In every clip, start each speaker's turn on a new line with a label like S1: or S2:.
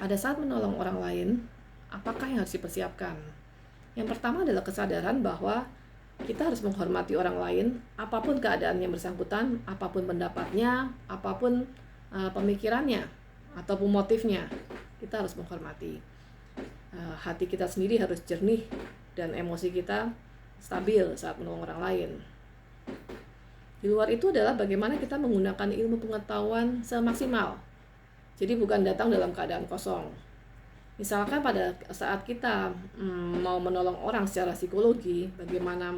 S1: Pada saat menolong orang lain, apakah yang harus dipersiapkan? Yang pertama adalah kesadaran bahwa kita harus menghormati orang lain, apapun keadaan yang bersangkutan, apapun pendapatnya, apapun pemikirannya, ataupun motifnya. Kita harus menghormati. Hati kita sendiri harus jernih dan emosi kita stabil saat menolong orang lain. Di luar itu adalah bagaimana kita menggunakan ilmu pengetahuan semaksimal. Jadi bukan datang dalam keadaan kosong. Misalkan pada saat kita mau menolong orang secara psikologi, bagaimana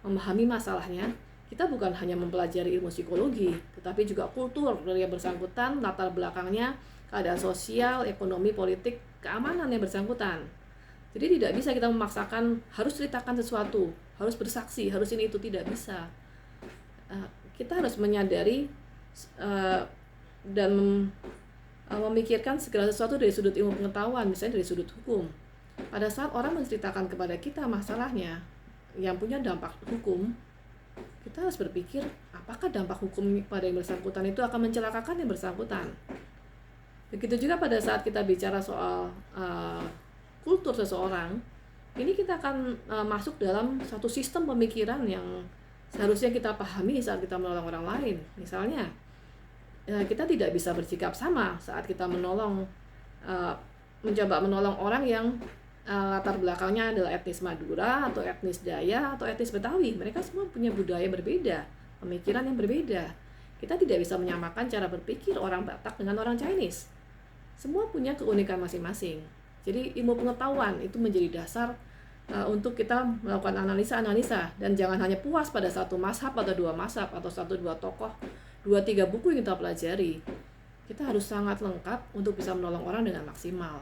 S1: memahami masalahnya, kita bukan hanya mempelajari ilmu psikologi, tetapi juga kultur dari yang bersangkutan, latar belakangnya, keadaan sosial, ekonomi, politik, keamanan yang bersangkutan. Jadi tidak bisa kita memaksakan harus ceritakan sesuatu, harus bersaksi, harus ini itu, tidak bisa. Kita harus menyadari dan memikirkan segala sesuatu dari sudut ilmu pengetahuan, misalnya dari sudut hukum. Pada saat orang menceritakan kepada kita masalahnya yang punya dampak hukum, kita harus berpikir apakah dampak hukum pada yang bersangkutan itu akan mencelakakan yang bersangkutan. Begitu juga pada saat kita bicara soal kultur seseorang, ini kita akan masuk dalam satu sistem pemikiran yang seharusnya kita pahami saat kita menolong orang lain. Misalnya, kita tidak bisa bersikap sama saat kita mencoba menolong orang yang latar belakangnya adalah etnis Madura atau etnis Daya atau etnis Betawi. Mereka semua punya budaya berbeda, pemikiran yang berbeda. Kita tidak bisa menyamakan cara berpikir orang Batak dengan orang Chinese. Semua punya keunikan masing-masing. Jadi ilmu pengetahuan itu menjadi dasar untuk kita melakukan analisa-analisa, dan jangan hanya puas pada satu mazhab atau dua mazhab atau satu dua tokoh, 2-3 buku yang kita pelajari. Kita harus sangat lengkap untuk bisa menolong orang dengan maksimal.